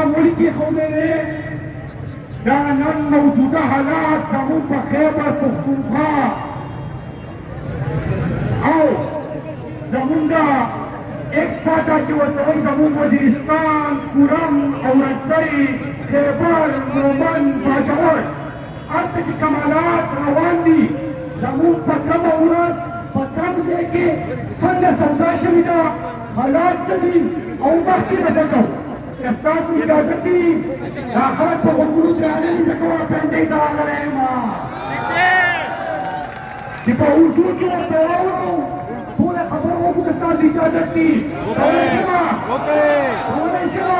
ملکی خودره دانن موجوده حالات زمون په خیبر پختونخوا او زمون دا ایکسپاتا چې ورته وایي زمون وزیرستان کورم اورنګزی خیبر نومند باجوړ هلته چې کوم حالات روان دي زمون په کومه ورځ په کوم ځای کې څنګه سودا شوې ده حالات څه دي او مخکې به څه کوو که ستاسو اجازه دي دا خلک په غوږونو درانه دي ځکه واپنډۍ ته راغلی یم چې په اردو کې ورته واورو ټوله خبره وکړو که ستاسو اجازه دي کولی شمه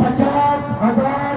50,000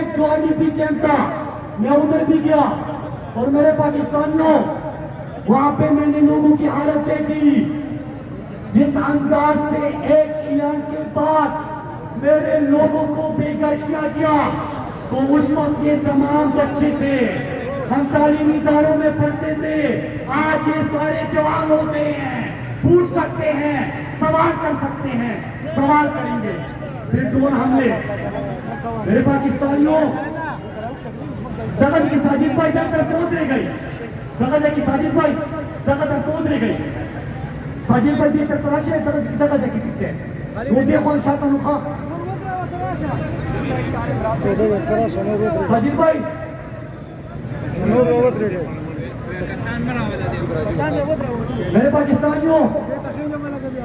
ایک جو IDP کیمپ تھا میں ادھر بھی گیا اور میرے پاکستانیوں وہاں پہ میں نے لوگوں کی حالت دیکھی جس انداز سے ایک اعلان کے بعد میرے لوگوں کو بے گھر کیا گیا تو اس وقت یہ تمام بچے تھے ہم تعلیمی اداروں میں پڑھتے تھے آج یہ سارے جوان ہو گئے ہیں پوچھ سکتے ہیں سوال کر سکتے ہیں سوال کریں گے پھر ڈرون حملے میرے پاکستانیوں دغه کی ساجد بھائی دفتر پہنچ رہ گئی دغه کی ساجد بھائی دغه پہنچ رہ گئی ساجد بھائی دې تر راشه دغه کی کیته نو دې خو شاته نو ساجد بھائی میرے پاکستانیوں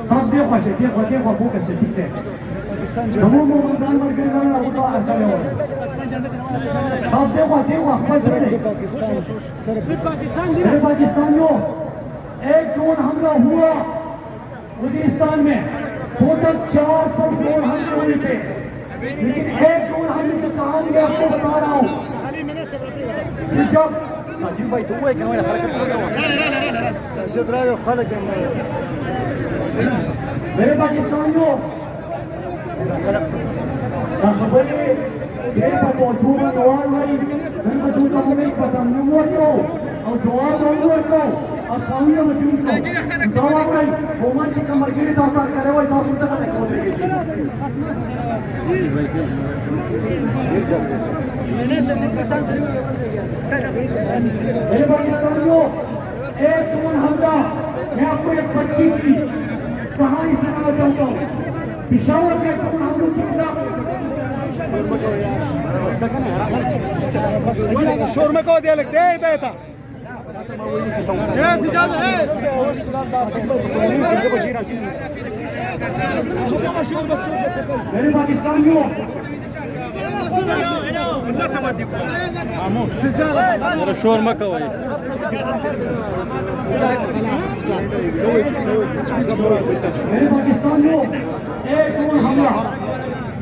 تاسو دې خو چې دې خو فوکس چې کیته دغه مومندان مرګران راوته استاله تاسو دې خو میرے پاکستانیوں ایک ڈرون حملہ ہوا وزیرستان میں ٹوٹل 400 ڈرون حملے ہوئے تھے لیکن ایک ڈرون حملے کی کہانی میں آپ کو بتا رہا ہوں کہ جب ساجد بھائی تو کہ میرا خلق میرے پاکستانیوں خبریں میرے پاس موجود دوار بھائی میں موجود ہوں نہیں پتا نہیں اور جواب نہیں ورکو اور سامنے موجود کو دعا بھائی مومن کی کمر گیری تاثار کرے وہ تاثر تک ہے کھول دے میرے پاکستانیوں ایک ڈرون حملہ میں آپ کو ایک بچی کی کہانی سنانا چاہتا ہوں پشاور کے ڈرون حملوں کی شور میں کو دیا لگتے ہیں دیتا میرے پاکستانیوں شور میں کو میرے پاکستانیوں ایک ڈرون حملہ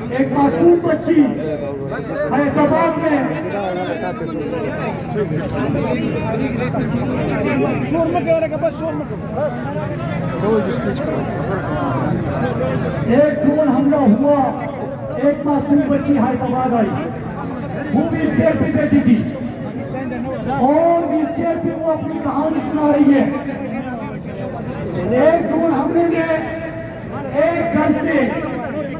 ایک معصوم بچی حیدرآباد میں ایک ڈرون حملہ ہوا ایک معصوم بچی حیدرآباد آئی وہ ویل چیئر پہ بیٹھی تھی اور ویل چیئر پہ وہ اپنی کہانی سنا رہی ہے ایک ڈرون حملے میں ایک گھر سے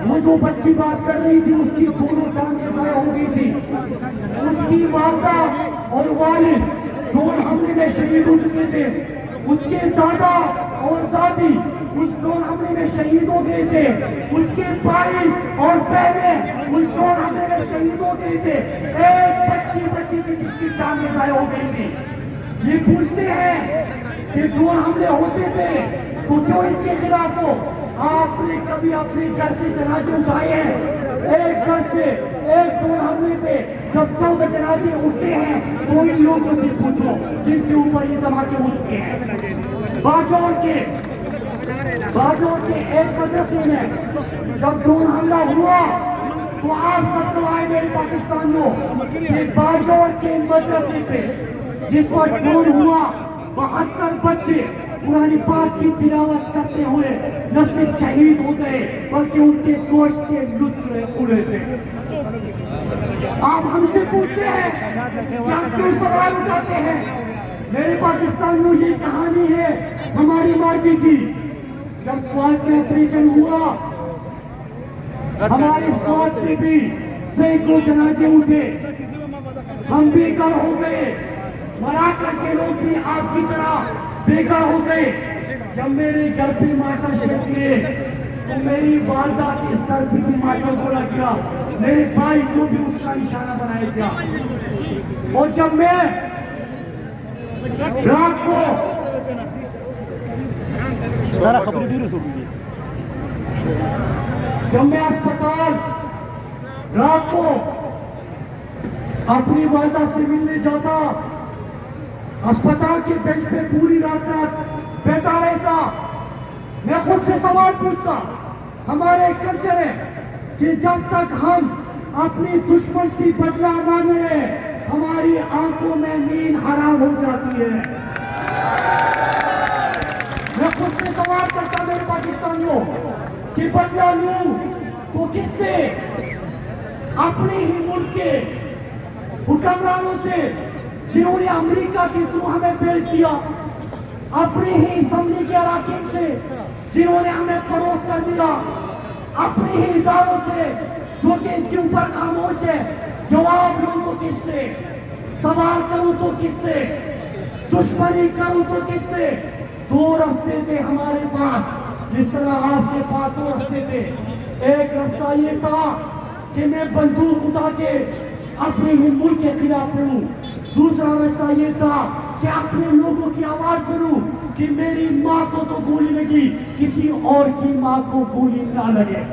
وہ جو بچی بات کر رہی تھی اس کی دونوں ٹانگیں ضائع ہو گئی تھی اس کی والدہ اور والد ڈرون حملے میں شہید ہو چکے تھے اس کے دادا اور دادی اس ڈرون حملے میں شہید ہو گئے تھے اس کے بھائی اور بہنیں اس ڈرون حملے میں شہید ہو گئے تھے ایک بچی تھی جس کی ٹانگیں ضائع ہو گئی تھی یہ پوچھتے ہیں کہ ڈرون حملے ہوتے تھے تو کیوں اس کے خلاف ہو آپ نے کبھی اپنے گھر سے جنازے اٹھائے ہیں ایک گھر سے ایک ڈرون حملے پہ جب 14 جنازے اٹھتے ہیں تو ان لوگوں سے پوچھو جن کے اوپر یہ دھماکے ہو چکے ہیں باجوڑ کے ایک مدرسے میں جب ڈرون حملہ ہوا تو آپ سب کو آئے میرے پاکستانیوں کہ باجوڑ کے مدرسے پہ جس وقت ڈرون ہوا 72 بچے قرآن پاک کی تلاوت کرتے ہوئے نہ صرف شہید ہو گئے بلکہ ان کے گوشت کے لطف اڑے تھے آپ ہم سے پوچھتے ہیں کہ ہم کیوں سوال اٹھاتے ہیں میرے پاکستانیوں یہ کہانی ہے ہماری ماضی کی جب سوات میں آپریشن ہوا ہمارے سوات سے بھی سینکڑوں جنازے اٹھے ہم بے گھر ہو گئے مراکش کے لوگ بھی آپ کی طرح بے گھر ہو گئے جب میرے گھر پہ ماتا شریف گئے تو میری والدہ کے سر پہ بھی ماتا بولا گیا میرے بھائی کو بھی اس کا نشانہ بنایا گیا اور جب میں رات کو جب میں اسپتال رات کو اپنی والدہ سے ملنے جاتا اسپتال کے بینچ پہ پوری رات بیٹھا رہتا میں خود سے سوال پوچھتا ہمارے کلچر ہے کہ جب تک ہم اپنی دشمن سے بدلہ نہ لے ہماری آنکھوں میں نیند حرام ہو جاتی ہے. میں خود سے سوال کرتا میرے پاکستانیوں کہ بدلہ لوں تو کس سے؟ اپنے ہی ملک کے حکمرانوں سے جنہوں نے امریکہ کے تھرو ہمیں بیچ دیا، اپنی ہی اسمبلی کے اراکین سے جنہوں نے ہمیں فروخت کر دیا، اپنی ہی اداروں سے جو کہ اس کے اوپر خاموش ہے. جواب لوں تو کس سے؟ سوال کروں تو کس سے؟ دشمنی کروں تو کس سے؟ دو راستے تھے ہمارے پاس، جس طرح آپ کے پاس دو راستے تھے. ایک راستہ یہ تھا کہ میں بندوق اٹھا کے اپنے ہی ملک کے خلاف لڑوں. دوسرا راستہ یہ تھا کہ اپنے لوگوں کی آواز بنوں کہ میری ماں کو تو گولی لگی، کسی اور کی ماں کو گولی نہ لگے.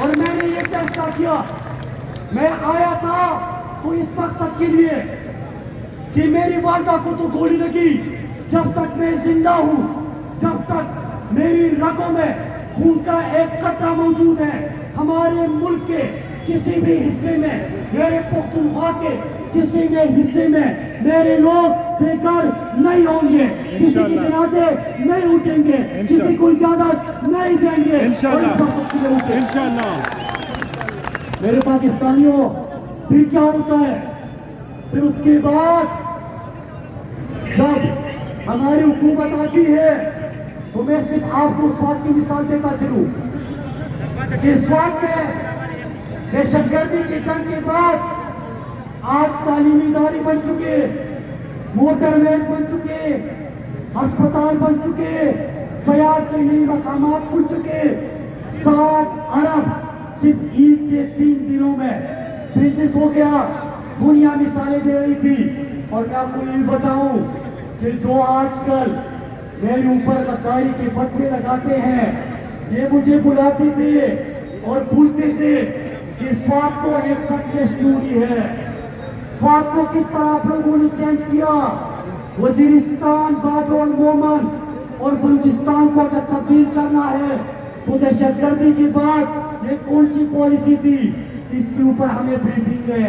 اور میں نے یہ فیصلہ کیا. میں آیا تھا تو اس مقصد کے لیے کہ میری والدہ کو تو گولی لگی، جب تک میں زندہ ہوں، جب تک میری رگوں میں خون کا ایک قطرہ موجود ہے، ہمارے ملک کے کسی بھی حصے میں، میرے پختونخوا کے کسی بھی حصے میں میرے لوگ بے گھر نہیں ہوں گے، کسی کی جنازے نہیں اٹھیں گے، کسی کو اجازت نہیں دیں گے. انشاءاللہ. میرے پاکستانیوں، پھر کیا ہوتا ہے؟ پھر اس کے بعد جب ہماری حکومت آتی ہے تو میں صرف آپ کو سوات کی مثال دیتا چلوں کہ سوات میں دہشت گردی کی جنگ کے بعد آج تعلیمی ادارے بن چکے، موٹر ویز بن چکے، ہسپتال بن چکے، سیاحت کے نئے مقامات کھل چکے. 7 ارب صرف عید کے 3 دنوں میں بزنس ہو گیا. دنیا مثالیں دے رہی تھی. اور میں آپ کو یہ بتاؤں کہ جو آج کل میرے اوپر غداری کے فتوے لگاتے ہیں، یہ مجھے بلاتے تھے اور پوچھتے تھے کہ سوات تو ایک سکسیس اسٹوری ہے. سوات کو کس طرح آپ لوگوں نے چینج کیا؟ وزیرستان، باجوڑ، مومن اور بلوچستان کو اگر تبدیل کرنا ہے تو دہشت گردی کے بعد یہ کون سی پالیسی تھی؟ اس کے اوپر ہمیں بریفنگ ہے.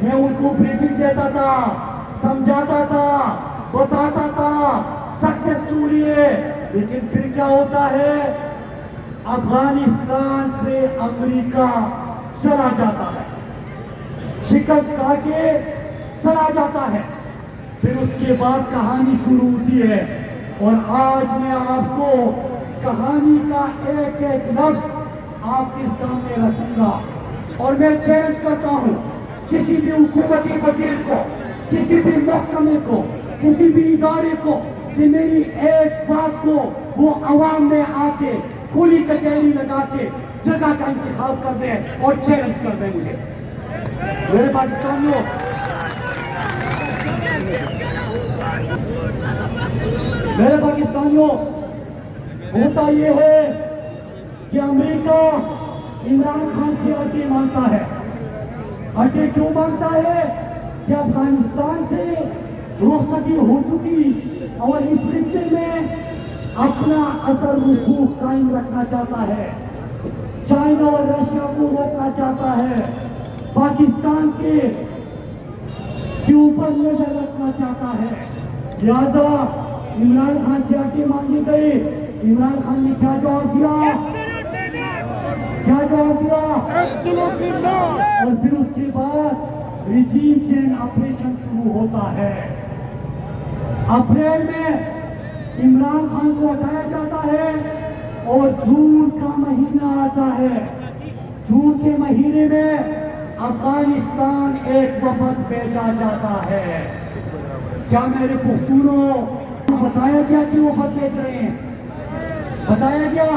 میں ان کو بریفنگ دیتا تھا، سمجھاتا تھا، بتاتا تھا سکسیس اسٹوری ہے. لیکن پھر کیا ہوتا ہے؟ افغانستان سے امریکہ چلا جاتا ہے، شکست کھا کے چلا جاتا ہے. پھر اس کے بعد کہانی شروع ہوتی ہے. اور آج میں آپ کو کہانی کا ایک ایک لفظ آپ کے سامنے رکھوں گا. اور میں چیلنج کرتا ہوں کسی بھی حکومتی وزیر کو، کسی بھی محکمے کو، کسی بھی ادارے کو کہ میری ایک بات کو وہ عوام میں آ کے کھلی کچہری لگا کے جگہ کا انتخاب کر دیں اور چیلنج کر دیں مجھے. میرے پاکستانیوں، ہوتا یہ ہے کہ امریکہ عمران خان سے اٹے مانگتا ہے. اٹے کیوں مانگتا ہے؟ کہ افغانستان سے رخصتی ہو چکی اور اس خطے میں اپنا اثر رسوخ قائم رکھنا چاہتا ہے. چائنا اور رشیا کو روکنا چاہتا ہے. پاکستان کے اوپر نظر رکھنا چاہتا ہے. لہذا عمران خان سے اٹے مانگے گئے. عمران خان نے کیا جواب دیا؟ کیا جواب دیا؟ اور پھر اس کے بعد ریجیم چینج آپریشن شروع ہوتا ہے. اپریل میں عمران خان کو ہٹایا جاتا ہے اور جون کا مہینہ آتا ہے. جون کے مہینے میں افغانستان ایک وفد بھیجا جاتا ہے. کیا میرے پختونوں کو بتایا گیا کہ وہ وفد بھیج رہے ہیں؟ بتایا گیا؟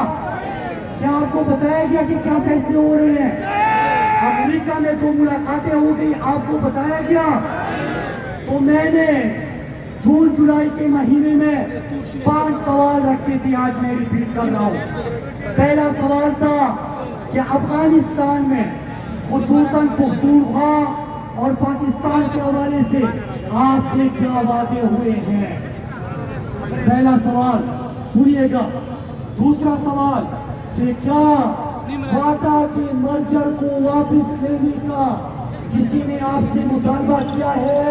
کیا آپ کو بتایا گیا کہ کیا فیصلے ہو رہے ہیں؟ امریکہ میں جو ملاقاتیں ہو گئی آپ کو بتایا گیا؟ تو میں نے جون جولائی کے مہینے میں 5 سوال رکھتے تھے، آج میں ریپیٹ کر رہا ہوں. پہلا سوال تھا کہ افغانستان میں خصوصاً پختونخوا اور پاکستان کے حوالے سے آپ سے کیا وعدے ہوئے ہیں؟ پہلا سوال سنیے گا. دوسرا سوال کہ کیا فاٹا کے مرجر کو واپس لینے کا کسی نے آپ سے مطالبہ کیا ہے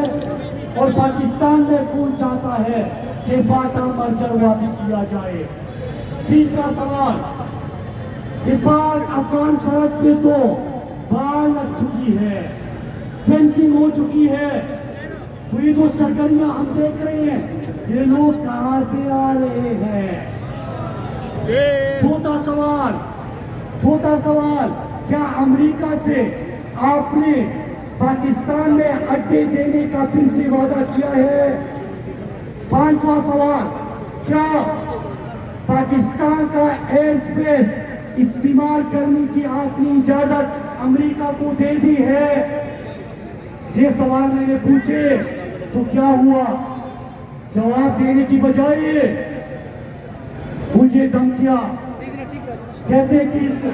اور پاکستان میں کون چاہتا ہے کہ فاٹا مرجر واپس لیا جائے؟ تیسرا سوال کہ پاک افغان سرحد پہ تو بال لگ چکی ہے، فینسنگ ہو چکی ہے، تو یہ جو سرگرمیاں ہم دیکھ رہے ہیں یہ لوگ کہاں سے آ رہے ہیں؟ چھوٹا سوال کیا امریکہ سے آپ نے پاکستان میں اڈے دینے کا پھر سے وعدہ کیا ہے؟ پانچواں سوال کیا پاکستان کا ایئر اسپیس استعمال کرنے کی آپ نے اجازت امریکہ کو دے دی ہے؟ یہ سوال میں نے پوچھے تو کیا ہوا؟ جواب دینے کی بجائے مجھے دھمکیاں کہتے کہ اس کو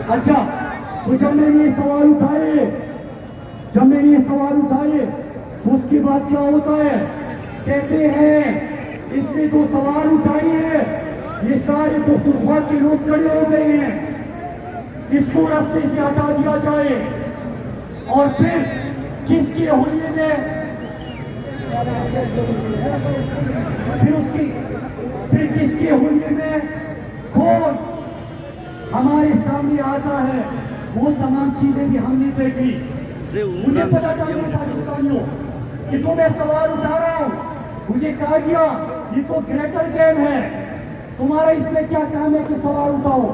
اچھا تو جب میں نے یہ سوال اٹھائے تو اس کے بعد کیا ہوتا ہے؟ کہتے ہیں اس نے جو سوال اٹھائے ہیں یہ سارے پختونخوا کے لوگ کھڑے ہو گئے ہیں، اس کو راستے سے ہٹا دیا جائے، اور پھر کس کے حلیے میں پھر کس کے حلیے میں کون ہمارے سامنے آتا ہے؟ وہ تمام چیزیں بھی ہم نے دیکھی۔ مجھے پتا چلا پاکستانیوں کہ تو میں سوال اٹھا رہا ہوں، مجھے کہا گیا یہ تو گریٹر گیم ہے، تمہارا اس میں کیا کام ہے کہ سوال اٹھاؤ؟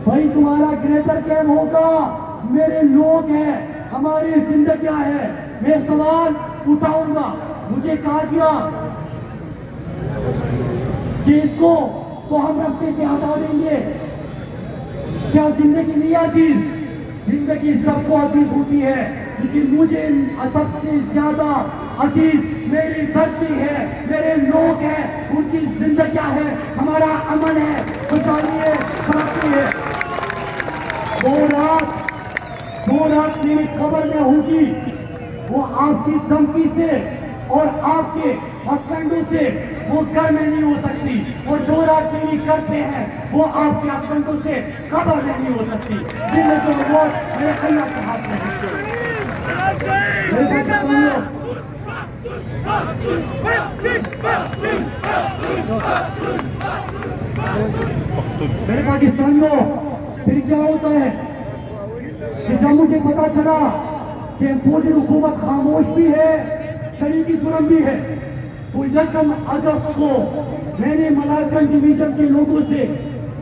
بھائی تمہارا گریٹر گیم ہوگا، میرے لوگ ہیں، ہماری زندگیاں ہیں، میں سوال اٹھاؤں گا۔ مجھے کہا گیا کہ اس کو تو ہم راستے سے ہٹا دیں گے، کیا زندگی نہیں عزیز؟ زندگی سب کو عزیز ہوتی ہے، لیکن مجھے سب سے زیادہ عزیز میری دھرتی ہے، میرے لوگ ہیں، ان کی زندگیاں ہیں، ہمارا امن ہے، خوشحالی ہے، ترقی ہے۔ جو رات میری قبر میں ہوگی وہ آپ کی دھمکی سے اور آپ کے ہتھکنڈوں سے وہ گھر میں نہیں ہو سکتی، اور جو رات میری گھر پہ ہے وہ آپ کے ہتھکنڈوں سے قبر میں نہیں ہو سکتی۔ زندگی و موت میرے اللہ کے ہاتھ میں ہے۔ میرے پاکستانیوں پھر کیا ہوتا ہے کہ جب مجھے پتا چلا کہ پوری حکومت خاموش بھی ہے، شریکی جرم بھی ہے، تو 1 اگست کو میں نے ملاکنڈ ڈویژن کے لوگوں سے،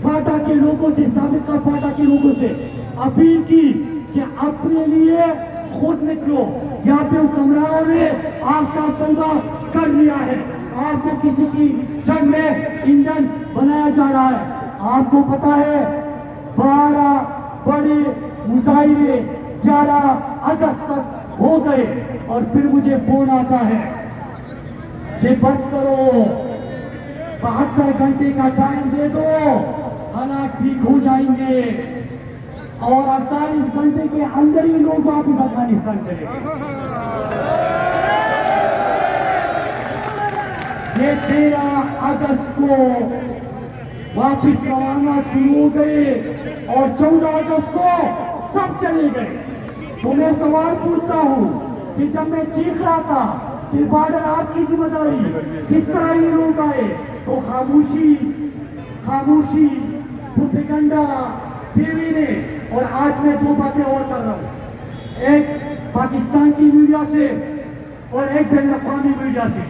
فاٹا کے لوگوں سے، سابقہ فاٹا کے لوگوں سے اپیل کی کہ اپنے لیے خود نکلو، یہاں پہ حکمرانوں نے آپ کا سودا کر لیا ہے، آپ کو کسی کی جنگ میں ایندھن بنایا جا رہا ہے۔ آپ کو پتا ہے 12 بڑے مظاہرے 11 اگست تک ہو گئے، اور پھر مجھے فون آتا ہے کہ بس کرو، 72 گھنٹے کا ٹائم دے دو، حالات ٹھیک ہو جائیں گے، اور 48 گھنٹے کے اندر ہی لوگ واپس افغانستان چلے گئے۔ یہ 13 اگست کو واپس روانہ شروع ہو گئے اور 14 اگست کو سب چلے گئے۔ تو میں سوال پوچھتا ہوں کہ جب میں چیخ رہا تھا کہ بارڈر آپ کی ذمہ داری، کس طرح یہ لوگ آئے؟ تو خاموشی، پروپیگنڈا، ٹی وی نے، اور آج میں 2 باتیں اور کر رہا ہوں، ایک پاکستان کی میڈیا سے اور ایک بین الاقوامی میڈیا سے۔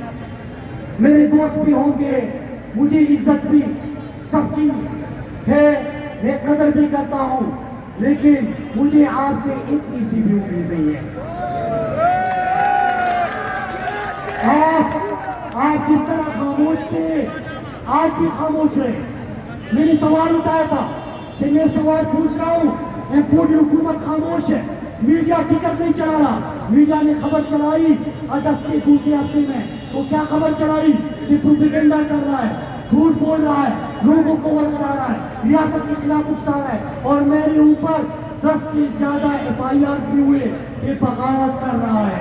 میرے دوست بھی ہوں گے، مجھے عزت بھی سب کی ہے، میں قدر بھی کرتا ہوں، لیکن مجھے آپ سے اتنی سی بھی امید نہیں ہے۔ آپ جس طرح خاموش تھے آج بھی خاموش رہے۔ میں نے سوال اٹھایا تھا کہ میں سوال پوچھ رہا ہوں، میں پوری حکومت خاموش ہے، میڈیا ٹکٹ نہیں چلا رہا۔ میڈیا نے خبر چلائی اگست کے دوسرے ہفتے میں، تو کیا خبر چلائی کہ پروپیگنڈا کر رہا ہے، جھوٹ بول رہا ہے، لوگوں کو ورگلا رہا ہے، ریاست کے خلاف اکسا رہا ہے، اور میرے اوپر 10 سے زیادہ FIR بھی ہوئے کہ بغاوت کر رہا ہے۔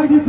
IDP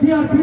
TRP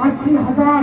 80,000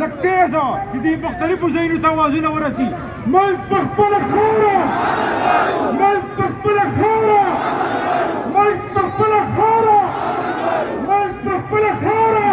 لك تيزا جديد مختلف وزين توازن ورسي من تقبل خورة من تقبل خورة من تقبل خورة من تقبل خورة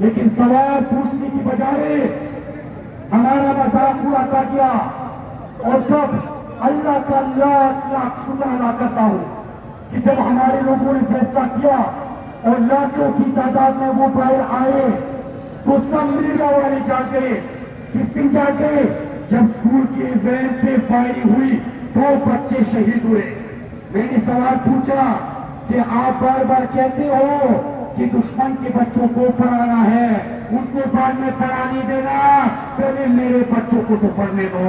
لیکن سوال پوچھنے کی بجائے ہمارا مذاق اڑاتا گیا. اور جب اللہ کا لاکھ لاکھ شکر ادا کرتا ہوں کہ جب ہمارے لوگوں نے فیصلہ کیا اور لاکھوں کی تعداد میں وہ باہر آئے تو سب میڈیا والے جاگ گئے. کس دن جاگ گئے؟ جب اسکول کی وین پہ فائرنگ ہوئی 2 بچے شہید ہوئے. میں نے سوال پوچھا کہ آپ بار بار کہتے ہو کہ دشمن کے بچوں کو پڑھانا ہے, ان کو بعد میں پڑھانے دینا, پہلے میرے بچوں کو تو پڑھنے دو.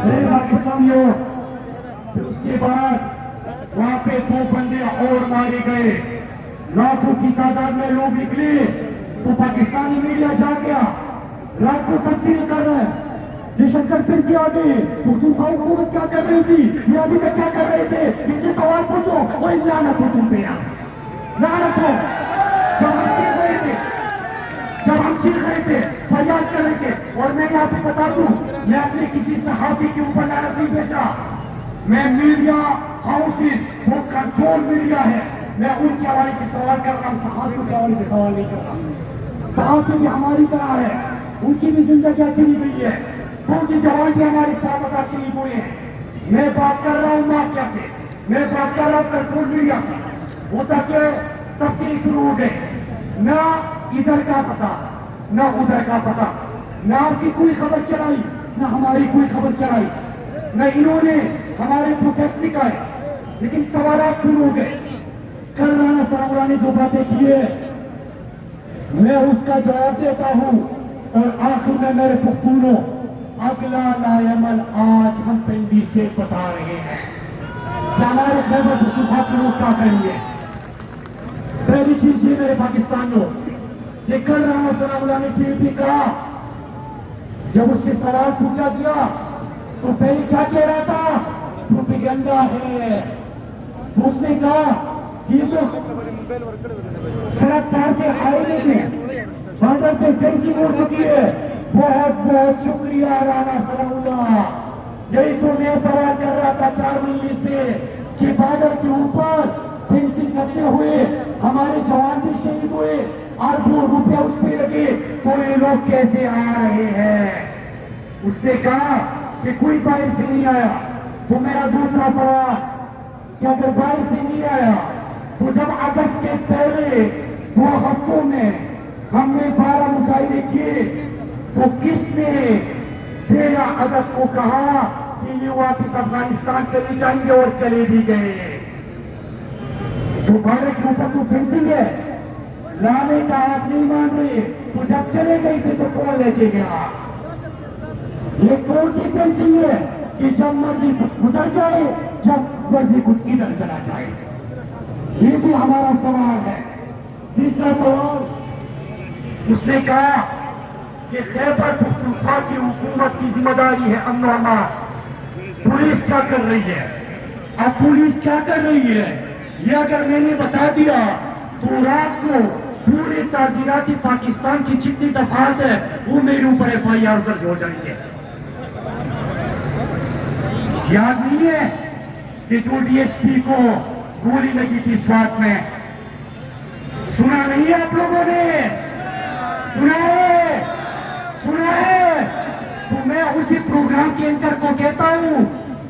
میرے پاکستانیوں, پھر اس کے بعد وہاں پہ 2 بندے اور مارے گئے, لاکھوں کی تعداد میں لوگ نکلے تو پاکستانی میڈیا جا گیا, رات کو تفسیر کر رہا ہے. یہ شنکر پھر سے آ گئے, پختونخوا حکومت کیا کر رہی تھی, یہ ابھی تک کیا کر رہے تھے, ان سے سوال پوچھو. وہ لعنت ہو تم پہ یار, لعنت ہو. جب ہم چیخ رہے تھے فریاد کر رہے تھے, اور میں یہاں پہ بتا دوں میں اپنے کسی صحافی کے اوپر لعنت نہیں بھیجا. میں میڈیا ہاؤسز وہ کنٹرول میڈیا ہے, میں ان کے حوالے سے سوال کر رہا ہوں, صحافیوں کے حوالے سے سوال نہیں کر رہا. صحافی بھی ہماری طرح ہے, ان کی بھی زندگیاں چلی گئی ہے, فوجی جوان بھی ہمارے ساتھ شہید ہوئے ہیں. میں بات کر رہا ہوں مافیا سے, میں بات کر رہا ہوں کنٹرول میڈیا سے. ہوتا کہ تفصیل شروع ہو گئے, نہ ادھر کا پتا نہ ادھر کا پتا, نہ آپ کی کوئی خبر چلائی نہ ہماری کوئی خبر چلائی, نہ انہوں نے ہمارے پروٹیسٹ نکالے. لیکن سوالات شروع ہو گئے. کل رانا سلام اللہ نے جو باتیں کی ہے میں اس کا جواب دیتا ہوں, اور آخر میں میرے پختونوں اگلا لائے عمل آج ہم پنڈی سے بتا رہے ہیں کہ ہمارے خیبر پختونخوا کے لوگ کیا کریں گے. پہلی چیز یہ میرے پاکستانیوں, یہ کل رانا سلام اللہ نے ٹی وی کہا, جب اس سے سوال پوچھا گیا تو پہلے کیا کہہ رہا تھا, پروپیگنڈا ہے. تو اس نے کہا کہ یہ تو سڑک پار سے آئے نہیں, بارڈر پہ فینسنگ ہو چکی ہے. بہت بہت شکریہ رانا سلام اللہ. یہی تو میں سوال کر رہا تھا 4 مہینے سے کہ بارڈر کے اوپر فینسنگ کرتے ہوئے ہمارے جوان بھی شہید ہوئے, اربوں روپے اس پہ لگے, تو یہ لوگ کیسے آ رہے ہیں. اس نے کہا کہ کوئی باہر سے نہیں آیا. تو میرا دوسرا سوال کہ اگر باہر سے نہیں آیا تو جب اگست کے پہلے 2 ہفتوں میں ہم نے 12 مظاہرے کیے تو کس نے 13 اگست کو کہا کہ یہ واپس افغانستان چلے جائیں گے, اور چلے بھی گئے. تو بارڈر کے اوپر تو فینسنگ ہے, لانے کا آپ نہیں مان رہے, تو جب چلے گئے تھے تو کون لے کے گیا. یہ کون سی فینسنگ ہے کہ جب مرضی کچھ گزر جائے, جب مرضی کچھ ادھر چلا جائے. یہ بھی ہمارا سوال ہے. تیسرا سوال اس نے کہا کہ خیبر پختونخوا کی حکومت کی ذمہ داری ہے امن و امان. پولیس کیا کر رہی ہے؟ اب پولیس کیا کر رہی ہے یہ اگر میں نے بتا دیا تو رات کو پورے تعزیراتی پاکستان کی جتنی دفعات ہے وہ میرے اوپر FIR درج ہو جائیں گے. یاد نہیں ہے کہ جو DSP کو گولی لگی تھی سوات میں, سنا نہیں ہے آپ لوگوں نے؟ سنا ہے. تو میں اسی پروگرام کے اینکر کو کہتا ہوں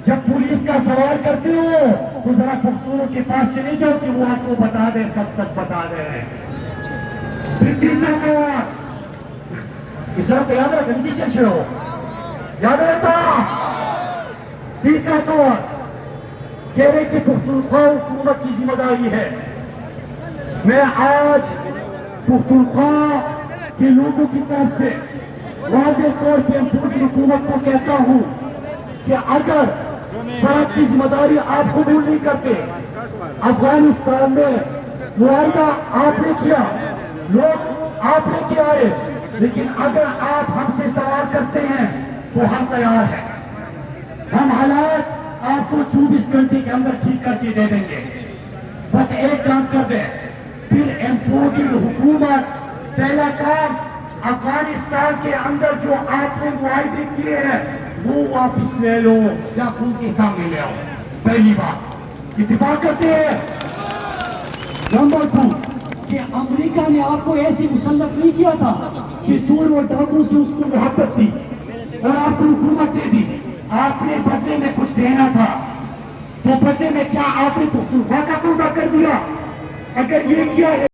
جب پولیس کا سوال کرتے ہو تو ذرا پختونوں کے پاس چلے جاؤ کہ وہ آپ کو بتا دے, سچ بتا دے. پھر تیسرا سوال, اس طرح یاد رکھ کنسی چرچے ہو, یاد رہتا. تیسرا سوال کہہ رہے کہ پختونخوا حکومت کی ذمہ داری ہے. میں آج پختونخوا کے لوگوں کی طرف سے واضح طور پہ پوری حکومت کو کہتا ہوں کہ اگر ساتھ کی ذمہ داری آپ قبول نہیں کرتے, افغانستان میں معاہدہ آپ نے کیا, لوگ آپ نے کیا ہے, لیکن اگر آپ ہم سے سوال کرتے ہیں تو ہم تیار ہیں. ہم حالات آپ کو 24 گھنٹے کے اندر ٹھیک کر کے دے دیں گے. بس ایک کام کر دیں. پھر امپورٹڈ حکومت پہلا کام افغانستان کے اندر جو آپ نے معاہدے کیے ہیں وہ واپس لے لو یا خود کے سامنے لے آؤ. پہلی بات اتفاق کرتے ہیں. نمبر 2 کہ امریکہ نے آپ کو ایسی مسلط نہیں کیا تھا کہ چور اور ڈاکو سے اس کو محبت تھی اور آپ کو حکومت دے دی. آپ نے بدلے میں کچھ دینا تھا تو بدلے میں کیا آپ نے پختونخوا کا سودا کر دیا؟ اگر یہ کیا ہے